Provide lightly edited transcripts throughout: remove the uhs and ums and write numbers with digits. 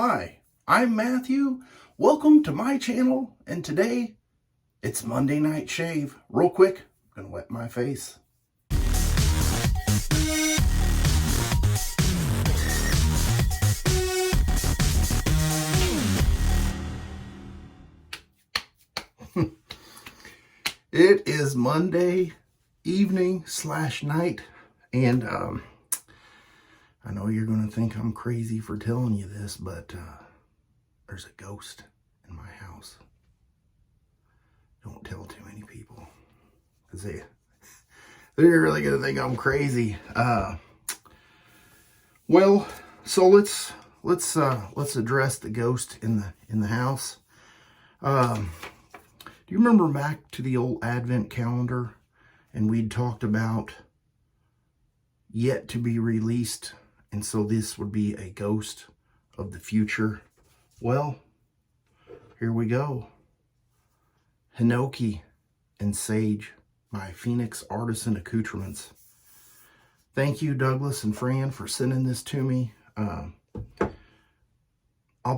Hi, I'm Matthew. Welcome to my channel, and today it's Monday Night Shave. Real quick, I'm gonna wet my face. It is Monday evening / night, and I know you're going to think I'm crazy for telling you this, but there's a ghost in my house. Don't tell too many people, because they're really going to think I'm crazy. Well, so let's address the ghost in the house. Do you remember back to the old Advent calendar, and we'd talked about yet to be released? And so this would be a ghost of the future. Well, here we go. Hinoki and Sage by Phoenix Artisan Accoutrements. Thank you, Douglas and Fran, for sending this to me. I'll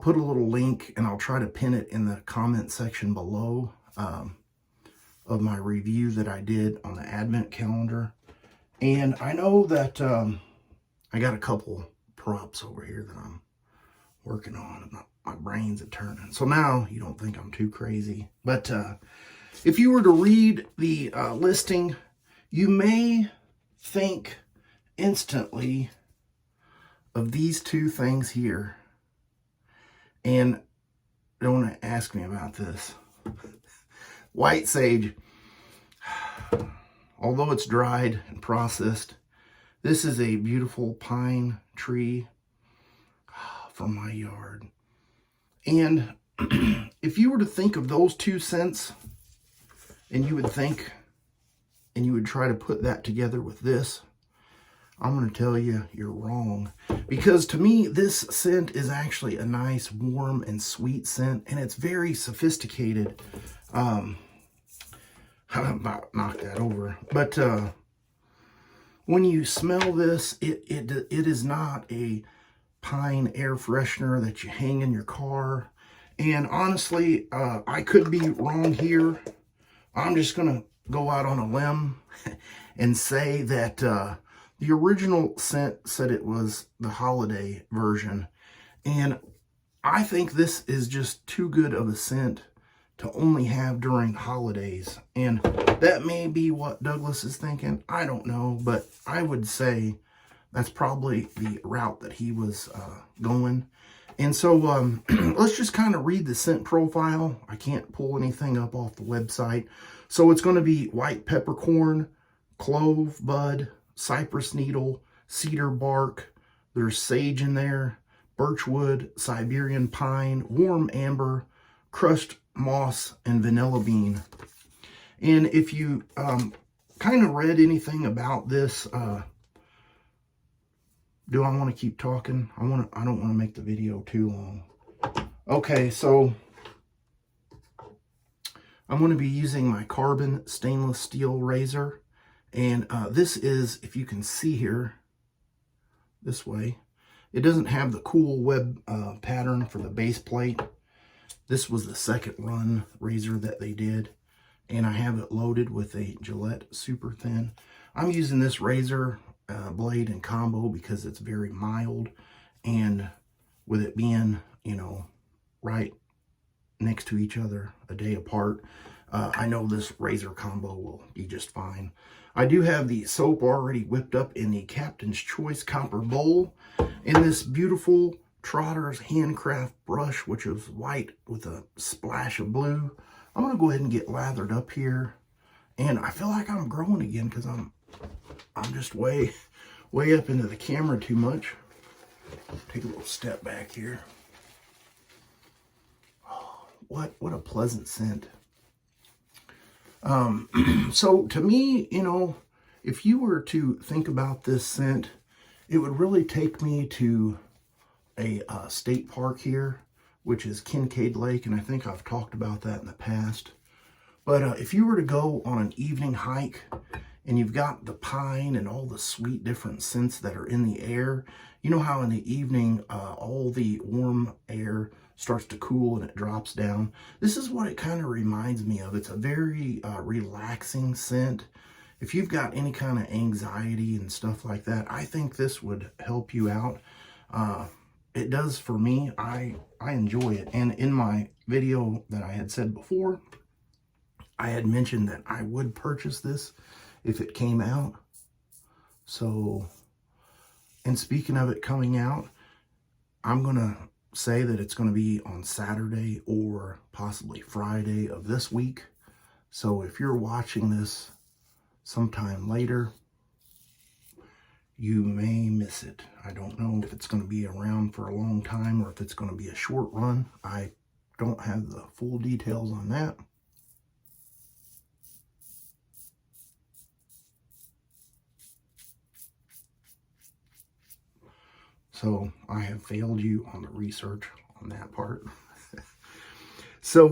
put a little link, and I'll try to pin it in the comment section below of my review that I did on the Advent calendar. And I know that I got a couple props over here that I'm working on. My brains are turning. So now you don't think I'm too crazy. But if you were to read the listing, you may think instantly of these two things here. And don't ask me about this. White sage. Although it's dried and processed, this is a beautiful pine tree from my yard. And if you were to think of those two scents, and you would think, and you would try to put that together with this, I'm going to tell you, you're wrong. Because to me, this scent is actually a nice, warm, and sweet scent, and it's very sophisticated. I about knocked that over. But when you smell this, it is not a pine air freshener that you hang in your car. And honestly, I could be wrong here. I'm just going to go out on a limb and say that the original scent said it was the holiday version. And I think this is just too good of a scent to only have during holidays. And that may be what Douglas is thinking. I don't know, but I would say that's probably the route that he was going. And so let's just kind of read the scent profile. I can't pull anything up off the website. So it's going to be white peppercorn, clove bud, cypress needle, cedar bark. There's sage in there, birchwood, Siberian pine, warm amber, crushed moss, and vanilla bean. And if you kind of read anything about this, do I want to keep talking? I don't want to make the video too long. Okay, so I'm going to be using my carbon stainless steel razor. And this is, if you can see here, this way, it doesn't have the cool web pattern for the base plate. This was the second run razor that they did, and I have it loaded with a Gillette super thin. I'm using this razor blade in combo because it's very mild, and with it being, you know, right next to each other, a day apart, I know this razor combo will be just fine. I do have the soap already whipped up in the Captain's Choice copper bowl, in this beautiful Trotter's Handcraft brush, which is white with a splash of blue. I'm going to go ahead and get lathered up here. And I feel like I'm growing again because I'm just way up into the camera too much. Take a little step back here. Oh, what a pleasant scent. So to me, you know, if you were to think about this scent, it would really take me to a state park here, which is Kincaid Lake, and I think I've talked about that in the past. But if you were to go on an evening hike and you've got the pine and all the sweet different scents that are in the air. You know how in the evening, all the warm air starts to cool and it drops down? This is what it kind of reminds me of. It's a very relaxing scent. If you've got any kind of anxiety and stuff like that, I think this would help you out. It does for me. I enjoy it. And in my video that I had said before, I had mentioned that I would purchase this if it came out. So, and speaking of it coming out, I'm going to say that it's going to be on Saturday or possibly Friday of this week. So if you're watching this sometime later, you may miss it. I don't know if it's going to be around for a long time or if it's going to be a short run. I don't have the full details on that. So I have failed you on the research on that part. So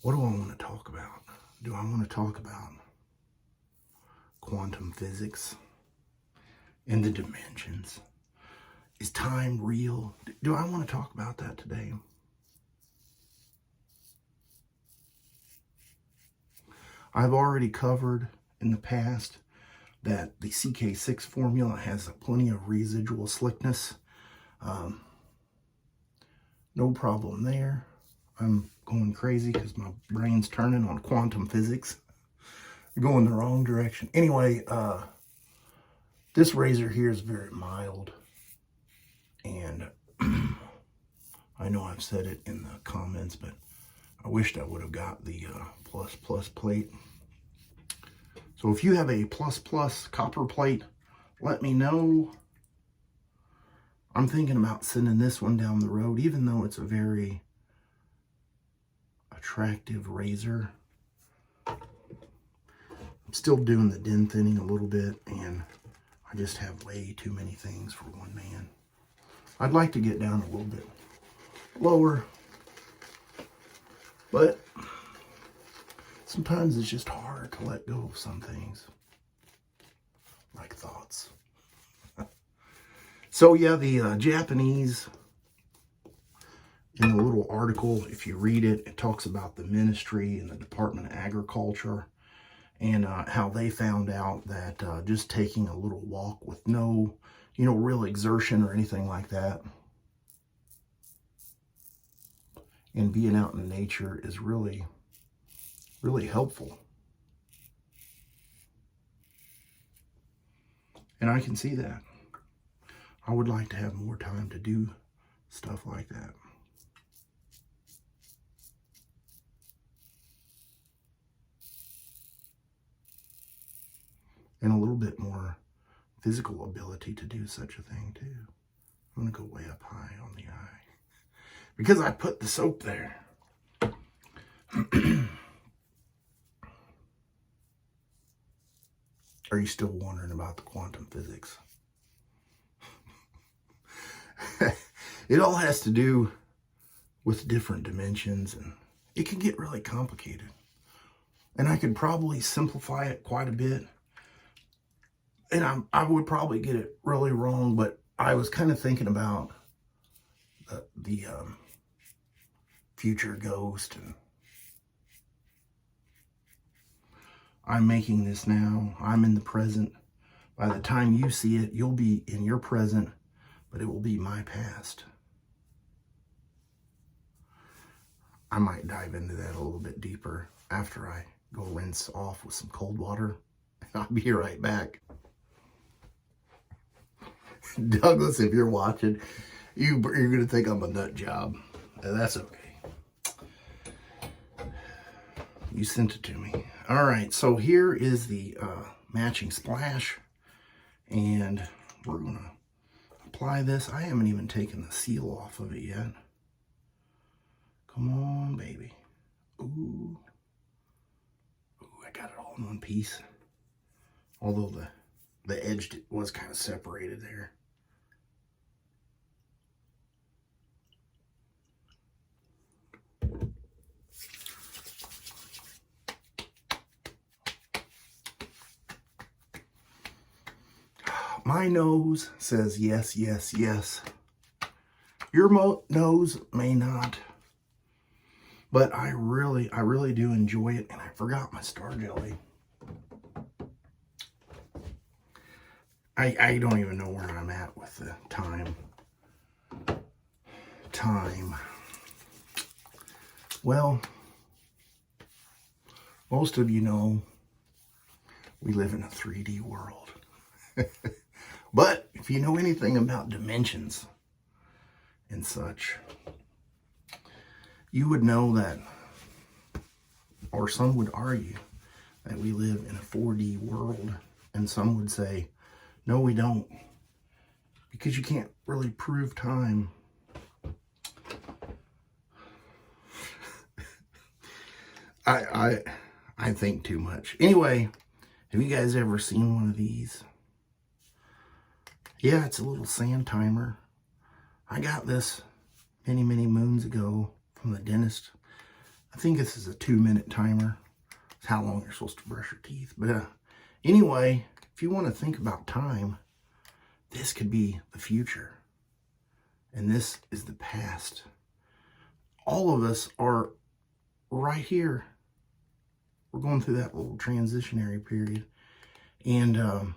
what do I want to talk about? Do I want to talk about quantum physics and the dimensions? Is time real? Do I want to talk about that today? I've already covered in the past that the CK6 formula has plenty of residual slickness. No problem there. I'm going crazy because my brain's turning on quantum physics. Going the wrong direction. Anyway, this razor here is very mild. And I know I've said it in the comments, but I wished I would have got the plus plate. So if you have a plus copper plate, let me know. I'm thinking about sending this one down the road, even though it's a very attractive razor. I'm still doing the den thinning a little bit, and I just have way too many things for one man. I'd like to get down a little bit lower, but sometimes it's just hard to let go of some things, like thoughts. So yeah, the Japanese, in the little article, if you read it, it talks about the ministry and the Department of Agriculture and how they found out that just taking a little walk with no, real exertion or anything like that, and being out in nature is really, really helpful. And I can see that. I would like to have more time to do stuff like that. And a little bit more physical ability to do such a thing too. I'm going to go way up high on the eye because I put the soap there. Are you still wondering about the quantum physics? It all has to do with different dimensions, and it can get really complicated. And I could probably simplify it quite a bit. And I would probably get it really wrong, but I was kind of thinking about the future ghost, and I'm making this now. I'm in the present. By the time you see it, you'll be in your present, but it will be my past. I might dive into that a little bit deeper after I go rinse off with some cold water. I'll be right back. Douglas, if you're watching, you're going to think I'm a nut job. That's okay. You sent it to me. All right, so here is the matching splash, and we're going to apply this. I haven't even taken the seal off of it yet. Come on, baby. Ooh. Ooh, I got it all in one piece. Although the edge was kind of separated there. My nose says yes, yes, yes. Your nose may not. But I really do enjoy it. And I forgot my star jelly. I don't even know where I'm at with the time. Well, most of you know we live in a 3D world. But if you know anything about dimensions and such, you would know that, or some would argue, that we live in a 4D world. And some would say, no, we don't. Because you can't really prove time. I think too much. Anyway, have you guys ever seen one of these? Yeah, it's a little sand timer. I got this many moons ago from the dentist. I think this is a 2-minute timer. It's how long you're supposed to brush your teeth. But anyway, if you want to think about time, this could be the future. And this is the past. All of us are right here. We're going through that little transitionary period. And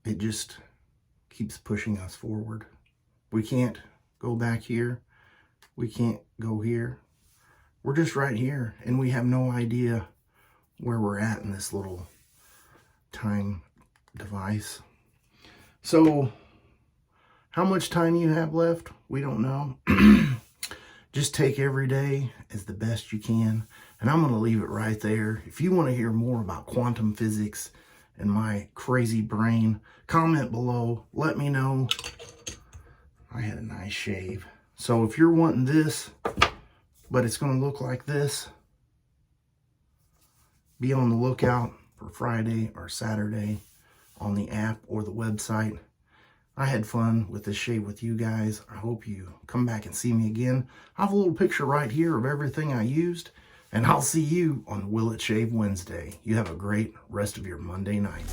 it just keeps pushing us forward. We can't go back here. We can't go here. We're just right here. And we have no idea where we're at in this little time device. So how much time you have left, we don't know. Just take every day as the best you can. And I'm going to leave it right there. If you want to hear more about quantum physics and my crazy brain, comment below. Let me know. I had a nice shave. So if you're wanting this, but it's going to look like this, be on the lookout for Friday or Saturday on the app or the website. I had fun with this shave with you guys. I hope you come back and see me again. I have a little picture right here of everything I used. And I'll see you on Will It Shave Wednesday. You have a great rest of your Monday night.